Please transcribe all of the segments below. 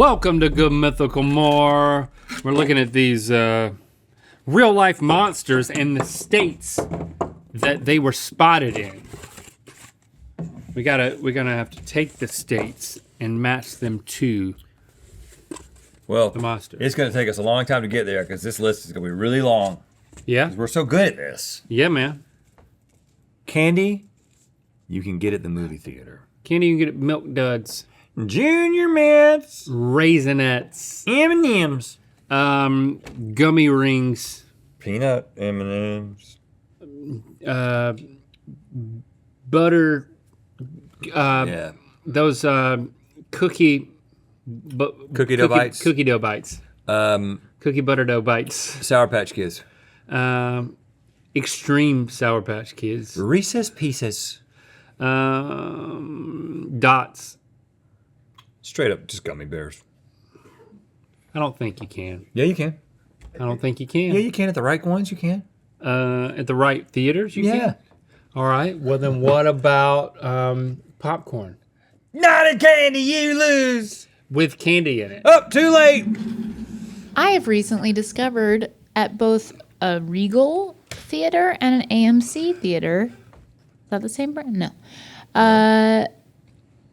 Welcome to Good Mythical More. We're looking at these real life monsters and the states that they were spotted in. We're gonna have to take the states and match them to the monster. It's gonna take us a long time to get there because this list is gonna be really long. Yeah? We're so good at this. Yeah, man. Candy, you can get at the movie theater. Candy, you can get at Milk Duds. Junior Mints. Raisinets. M&M's. Gummy rings. Peanut M&M's. Butter. Yeah. Those cookie dough bites. Cookie dough bites. Cookie butter dough bites. Sour Patch Kids. Extreme Sour Patch Kids. Reese's Pieces. Dots. Straight up, just gummy bears. I don't think you can. Yeah, you can. I don't think you can. Yeah, you can. At the right ones, you can. At the right theaters, you can? All right. Well, then what about popcorn? Not a candy, you lose. With candy in it. Oh, too late. I have recently discovered at both a Regal theater and an AMC theater. Is that the same brand? No.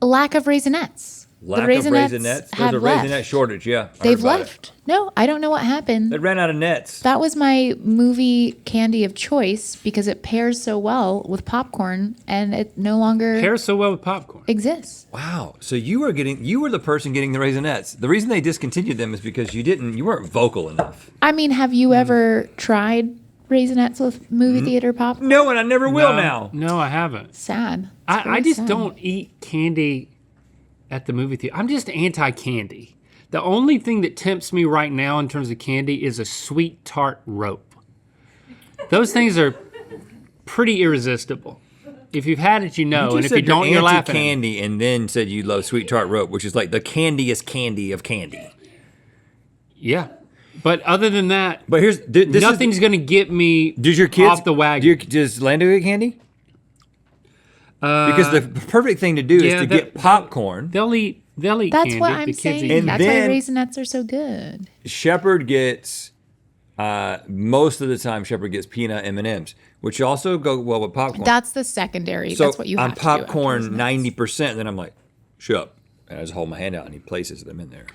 Lack of Raisinets. Lack of Raisinets? There's a Raisinette shortage, yeah. They've left. No, I don't know what happened. They ran out of nets. That was my movie candy of choice because it pairs so well with popcorn and it no longer Pairs so well with popcorn. exists. Wow. So you were the person getting the Raisinets. The reason they discontinued them is because you weren't vocal enough. I mean, have you ever tried Raisinets with movie theater popcorn? No, and I never will now. No, I haven't. Sad. I just sad. don't eat candy at the movie theater. I'm just anti-candy. The only thing that tempts me right now in terms of candy is a sweet tart rope. Those things are pretty irresistible. If you've had it, you know, and if you don't, you're laughing. Candy, and then said you love sweet tart rope, which is like the candiest candy of candy. Yeah, but other than that, but here's nothing's gonna get me off the wagon. Does Lando get candy? Because the perfect thing to do is to get popcorn. They'll eat That's candy. what I'm saying. And That's why then Raisinets are so good. Shepard gets, most of the time, Shepard gets peanut M&Ms, which also go well with popcorn. That's the secondary. So that's what you have on to do. popcorn, 90%, then I'm like, shut up. And I just hold my hand out and he places them in there.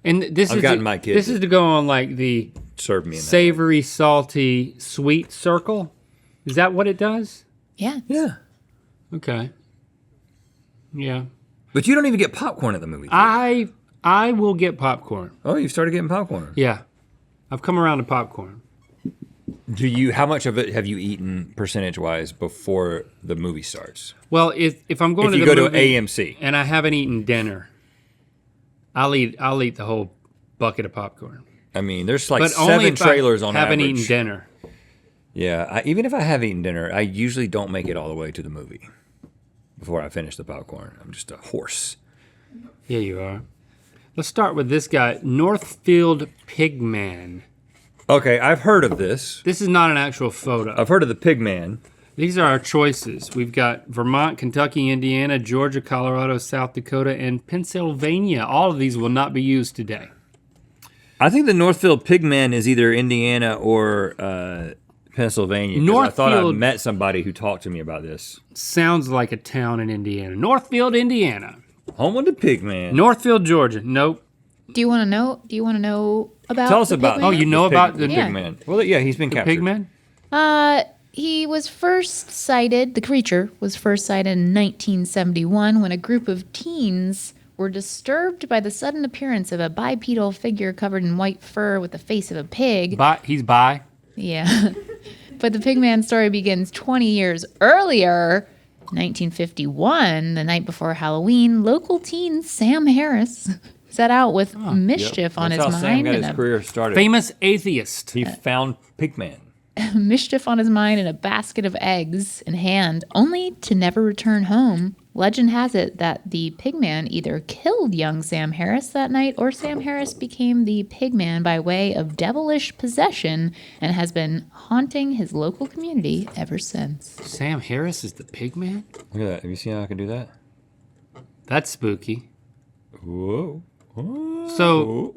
And this I've is gotten my kids This is to go on like the serve me in savory, salty, sweet circle. Is that what it does? Yeah. Yeah. Okay. Yeah. But you don't even get popcorn at the movie theater. I will get popcorn. Oh, you've started getting popcorn. Yeah. I've come around to popcorn. How much of it have you eaten percentage-wise before the movie starts? Well, if I'm going to the go movie to AMC and I haven't eaten dinner, I'll eat the whole bucket of popcorn. I mean, there's like but 7 trailers on haven't average. eaten dinner. Yeah, even if I have eaten dinner, I usually don't make it all the way to the movie before I finish the popcorn. I'm just a horse. Yeah, you are. Let's start with this guy, Northfield Pigman. Okay, I've heard of this. This is not an actual photo. I've heard of the Pigman. These are our choices. We've got Vermont, Kentucky, Indiana, Georgia, Colorado, South Dakota, and Pennsylvania. All of these will not be used today. I think the Northfield Pigman is either Indiana or Pennsylvania. I thought I met somebody who talked to me about this. Sounds like a town in Indiana. Northfield, Indiana. Home of the Pigman. Northfield, Georgia. Nope. Do you want to know? Do you want to know about? Tell us about. Pigman? Oh, you know about the Pigman? Well, yeah, he's been captured. Pigman? He was first sighted. The creature was first sighted in 1971 when a group of teens were disturbed by the sudden appearance of a bipedal figure covered in white fur with the face of a pig. He's bi? Yeah. But the Pigman story begins 20 years earlier, 1951, the night before Halloween. Local teen Sam Harris set out with mischief on his That's how Sam mind. got his career started. Famous atheist. He found Pigman. Mischief on his mind and a basket of eggs in hand, only to never return home. Legend has it that the Pigman either killed young Sam Harris that night or Sam Harris became the Pigman by way of devilish possession and has been haunting his local community ever since. Sam Harris is the Pigman? Look at that. Have you seen how I can do that? That's spooky. Whoa. So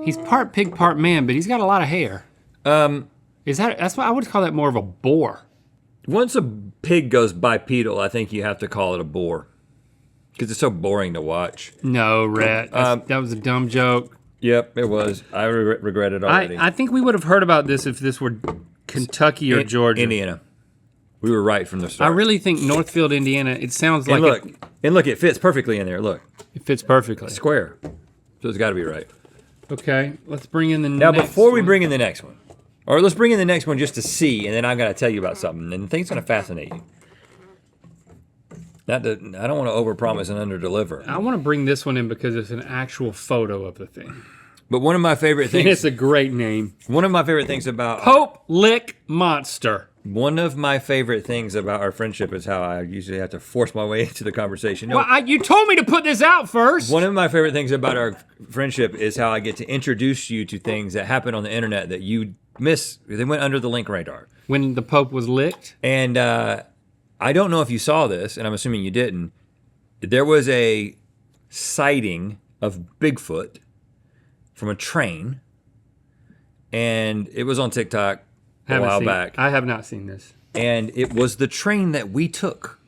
he's part pig, part man, but he's got a lot of hair. That's why I would call that more of a boar. Once a pig goes bipedal, I think you have to call it a boar. Because it's so boring to watch. No, Rhett. That was a dumb joke. Yep, it was. I regret it already. I think we would have heard about this if this were Kentucky or Georgia. Indiana. We were right from the start. I really think Northfield, Indiana, it sounds like look, it fits perfectly in there. Look. It fits perfectly. Square. So it's got to be right. Okay, let's bring in the now, next one. before we bring in the next one, or let's bring in the next one just to see, and then I'm going to tell you about something, and the thing's going to fascinate you. I don't want to overpromise and underdeliver. I want to bring this one in because it's an actual photo of the thing. But one of my favorite things... It's a great name. One of my favorite things about... Pope Lick Monster. One of my favorite things about our friendship is how I usually have to force my way into the conversation. No, well, you told me to put this out first. One of my favorite things about our friendship is how I get to introduce you to things that happen on the internet that you miss. They went under the link radar. When the Pope was licked? And I don't know if you saw this, and I'm assuming you didn't. There was a sighting of Bigfoot from a train, and it was on TikTok a while back. I have not seen this. And it was the train that we took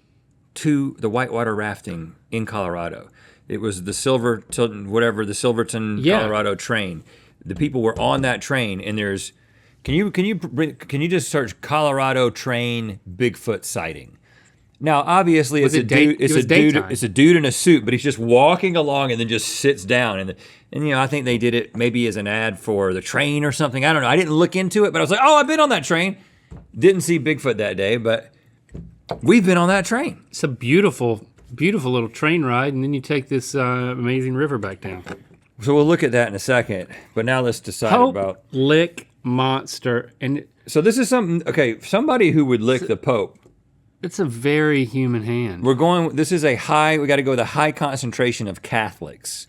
to the whitewater rafting in Colorado. It was the Silverton, Colorado train. The people were on that train, and there's, can you just search Colorado train Bigfoot sighting? Now, obviously, it's a dude in a suit, but he's just walking along and then just sits down. And you know, I think they did it maybe as an ad for the train or something. I don't know. I didn't look into it, but I was like, oh, I've been on that train. Didn't see Bigfoot that day, but we've been on that train. It's a beautiful, beautiful little train ride, and then you take this amazing river back down. So we'll look at that in a second, but now let's decide Pope Lick Monster. And so this is somebody who would lick the Pope. It's a very human hand. We got to go with a high concentration of Catholics.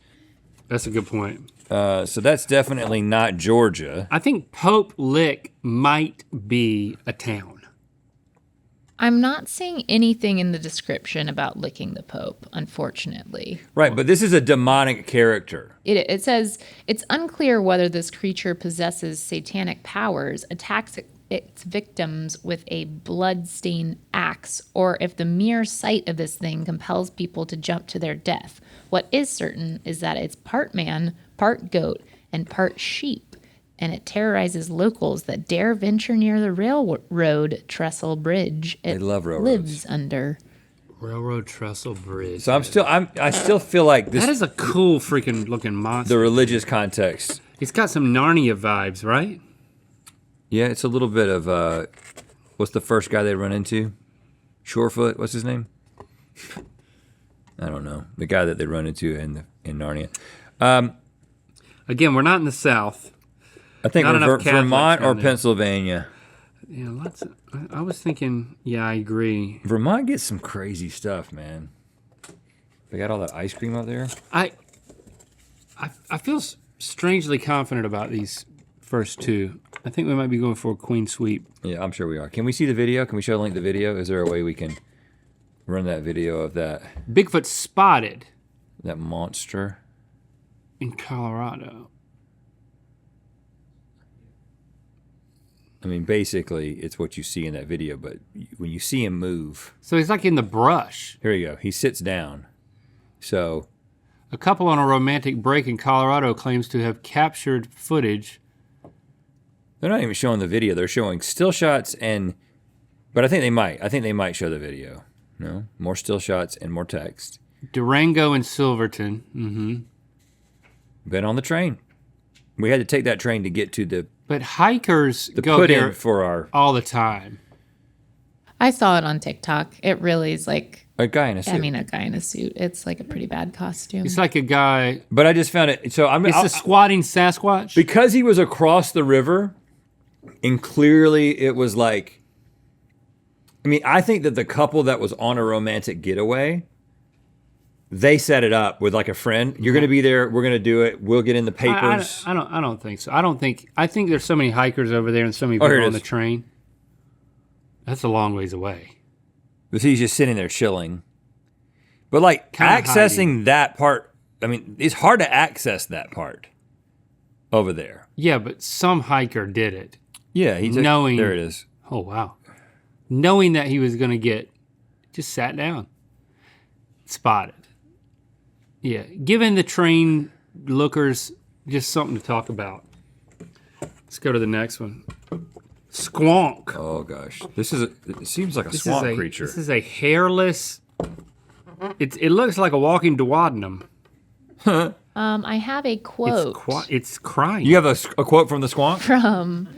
That's a good point. So that's definitely not Georgia. I think Pope Lick might be a town. I'm not seeing anything in the description about licking the Pope, unfortunately. Right, but this is a demonic character. It says, it's unclear whether this creature possesses satanic powers, attacks its victims with a blood-stained axe, or if the mere sight of this thing compels people to jump to their death. What is certain is that it's part man, part goat, and part sheep, and it terrorizes locals that dare venture near the railroad trestle bridge it love railroads. Lives under. Railroad trestle bridge. So I still feel like this. That is a cool freaking looking monster. The religious context. It's got some Narnia vibes, right? Yeah, it's a little bit of, what's the first guy they run into? Shorefoot, what's his name? I don't know. The guy that they run into in Narnia. Again, we're not in the South. I think Vermont or Pennsylvania. Yeah, I was thinking, yeah, I agree. Vermont gets some crazy stuff, man. They got all that ice cream up there. I feel strangely confident about these first two. I think we might be going for a queen sweep. Yeah, I'm sure we are. Can we see the video? Can we show Link the video? Is there a way we can run that video of that? Bigfoot spotted. That monster. In Colorado. I mean, basically, it's what you see in that video, but when you see him move... So he's like in the brush. Here you go. He sits down. So... A couple on a romantic break in Colorado claims to have captured footage. They're not even showing the video. They're showing still shots and... But I think they might. I think they might show the video. No? More still shots and more text. Durango and Silverton. Mm-hmm. Been on the train. We had to take that train to get to the... But hikers go there for our... all the time. I saw it on TikTok. It really is like... A guy in a suit. I mean, a guy in a suit. It's like a pretty bad costume. It's like a guy... But I just found it... So it's a squatting Sasquatch? Because he was across the river, and clearly it was like... I mean, I think that the couple that was on a romantic getaway... They set it up with like a friend. You're going to be there. We're going to do it. We'll get in the papers. I don't think so. I think there's so many hikers over there and so many people on the train. That's a long ways away. But he's just sitting there chilling. But like Kinda accessing that part I mean, it's hard to access that part over there. Yeah, but some hiker did it. Yeah, knowing there it is. Oh wow, knowing that he was gonna just sat down, spotted. Yeah, giving the train lookers just something to talk about. Let's go to the next one. Squonk. Oh gosh, it seems like a swamp creature. This is a hairless. It looks like a walking duodenum. I have a quote. It's crying. You have a quote from the squonk? From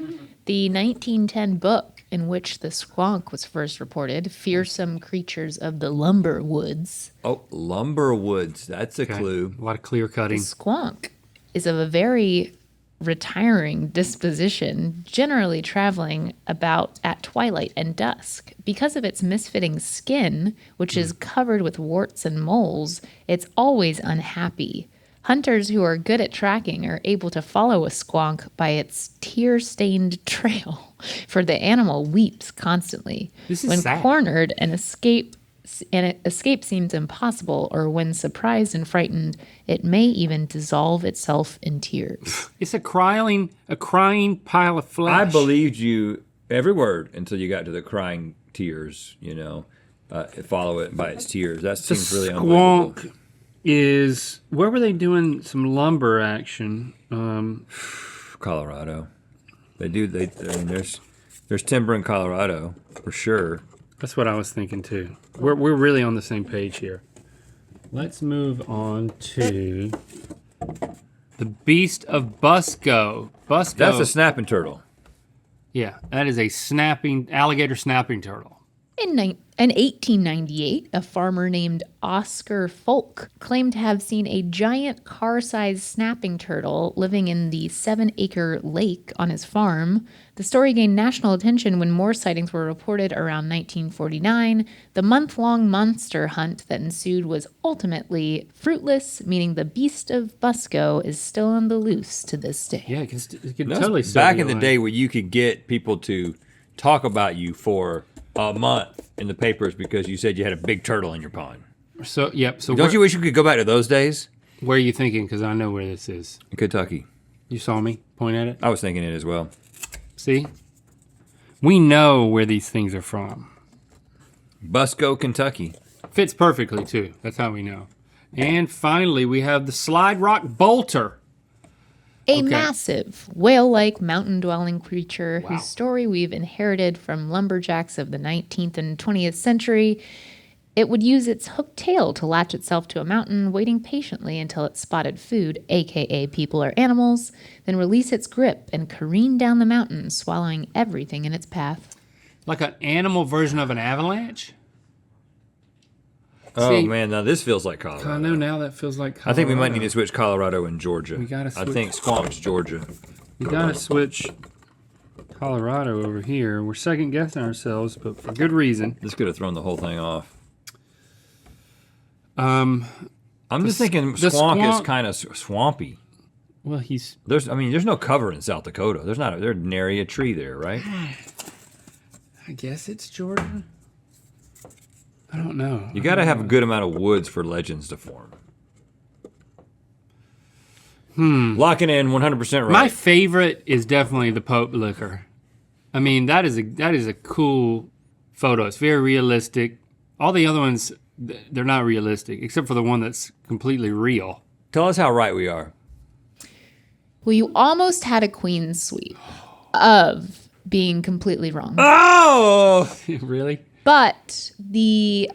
the 1910 book in which the squonk was first reported, fearsome creatures of the lumber woods. Oh, lumber woods. That's a clue. A lot of clear cutting. The squonk is of a very retiring disposition, generally traveling about at twilight and dusk. Because of its misfitting skin, which is covered with warts and moles, it's always unhappy. Hunters who are good at tracking are able to follow a squonk by its tear-stained trail, for the animal weeps constantly. This is when sad. cornered, an escape seems impossible, or when surprised and frightened, it may even dissolve itself in tears. It's a crying pile of flesh. I believed you every word until you got to the crying tears, follow it by its tears. That seems really unbelievable. Squonk is, where were they doing some lumber action? Colorado. I mean, there's timber in Colorado for sure. That's what I was thinking too. We're really on the same page here. Let's move on to the Beast of Busco. Busco. That's a snapping turtle. Yeah, that is a alligator snapping turtle. In 1898, a farmer named Oscar Folk claimed to have seen a giant car-sized snapping turtle living in the 7-acre lake on his farm. The story gained national attention when more sightings were reported around 1949. The month-long monster hunt that ensued was ultimately fruitless, meaning the Beast of Busco is still on the loose to this day. Yeah, it could totally back in the day where you could get people to talk about you for a month in the papers because you said you had a big turtle in your pond. So, yep. So don't you wish you could go back to those days? Where are you thinking? Because I know where this is. In Kentucky. You saw me point at it? I was thinking it as well. See? We know where these things are from. Busco, Kentucky. Fits perfectly, too. That's how we know. And finally, we have the Slide Rock Bolter. A massive, whale-like mountain-dwelling creature whose story we've inherited from lumberjacks of the 19th and 20th century. It would use its hooked tail to latch itself to a mountain, waiting patiently until it spotted food, aka people or animals, then release its grip and careen down the mountain, swallowing everything in its path. Like an animal version of an avalanche? Oh, man, now this feels like Colorado. I know now that feels like Colorado. I think we might need to switch Colorado and Georgia. We gotta switch. I think Squonk's Georgia. We gotta switch Colorado over here. We're second guessing ourselves, but for good reason. This could have thrown the whole thing off. I'm just thinking Squonk is kind of swampy. Well, there's no cover in South Dakota. There's nary a tree there, right? I guess it's Georgia. I don't know. You got to have a good amount of woods for legends to form. Locking in 100% right. My favorite is definitely the Pope liquor. I mean, that is a cool photo. It's very realistic. All the other ones, they're not realistic, except for the one that's completely real. Tell us how right we are. Well, you almost had a queen sweep of being completely wrong. Oh! Really? But the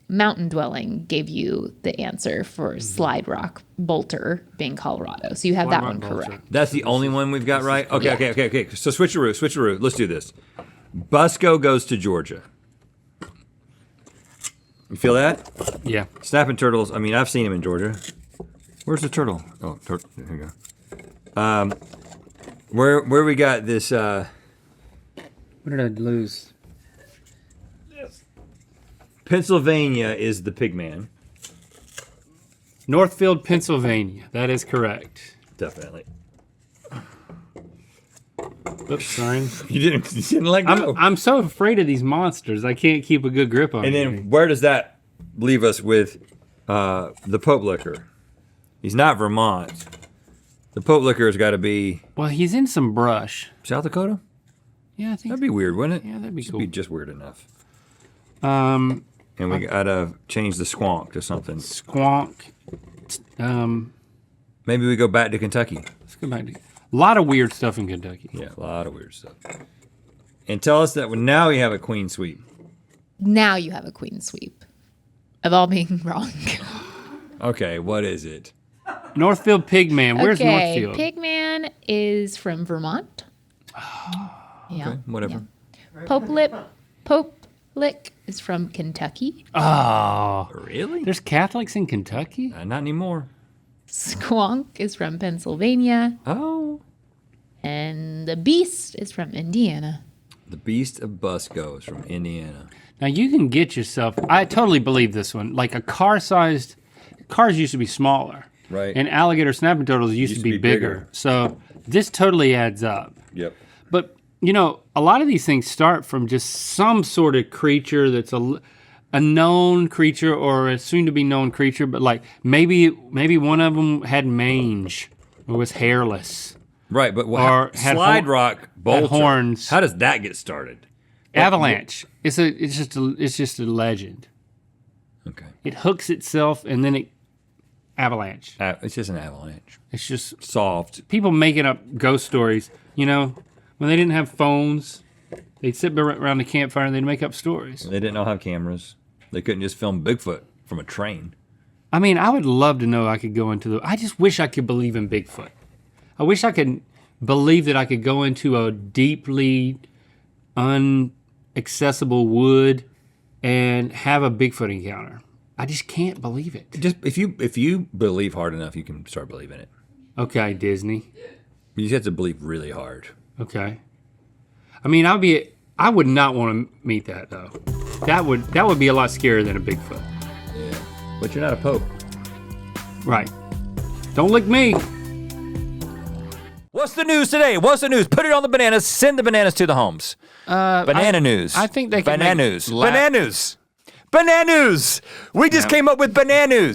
mountain dwelling gave you the answer for Slide Rock Bolter being Colorado. So you have that one correct. That's the only one we've got right? Okay. So switcheroo. Let's do this. Busco goes to Georgia. You feel that? Yeah. Snapping turtles. I mean, I've seen them in Georgia. Where's the turtle? Oh, here you go. Where we got this? What did I lose? Pennsylvania is the Pigman. Northfield, Pennsylvania. That is correct. Definitely. Oops, sorry. You didn't let go. I'm so afraid of these monsters. I can't keep a good grip on And them. then where does that leave us with the Pope liquor? He's not Vermont. The Pope Liquor's got to be Well, he's in some brush. South Dakota? Yeah, I think. That'd be weird, wouldn't it? Yeah, that'd be Should cool. be just weird enough. Um, And we gotta change the squonk to something. Squonk. Maybe we go back to Kentucky. Let's go back to. A lot of weird stuff in Kentucky. Yeah, a lot of weird stuff. And tell us that now we have a queen sweep. Now you have a queen sweep of all being wrong. Okay, what is it? Northfield Pigman. Where's Okay, Northfield? Pigman is from Vermont. Yeah. Okay, whatever. Pope-lick is from Kentucky. Oh, Really? there's Catholics in Kentucky? Not anymore. Squonk is from Pennsylvania. Oh. And the Beast is from Indiana. The Beast of Busco is from Indiana. Now you can get yourself. I totally believe this one. Like a car-sized. Cars used to be smaller. Right. And alligator snapping turtles used to be bigger. So this totally adds up. Yep. But, you know, a lot of these things start from just some sort of creature that's a known creature or a soon-to-be known creature, but like maybe one of them had mange or was hairless. Right, but Or had Slide Rock Bolter, horns. how does that get started? Avalanche. It's just a legend. Okay. It hooks itself and then it avalanche. It's just an avalanche. It's just Solved. people making up ghost stories. You know, when they didn't have phones, they'd sit around the campfire and they'd make up stories. They didn't all have cameras. They couldn't just film Bigfoot from a train. I mean, I would love to know I could go into I just wish I could believe in Bigfoot. I wish I could believe that I could go into a deeply inaccessible wood and have a Bigfoot encounter. I just can't believe it. Just if you believe hard enough, you can start believing it. Okay, Disney. You just have to believe really hard. Okay. I mean, I would not want to meet that though. That would be a lot scarier than a Bigfoot. Yeah. But you're not a pope. Right. Don't lick me. What's the news today? What's the news? Put it on the bananas. Send the bananas to the homes. Banana news. I think they can Bananas. Bananas. Bananas. We just came up with bananas.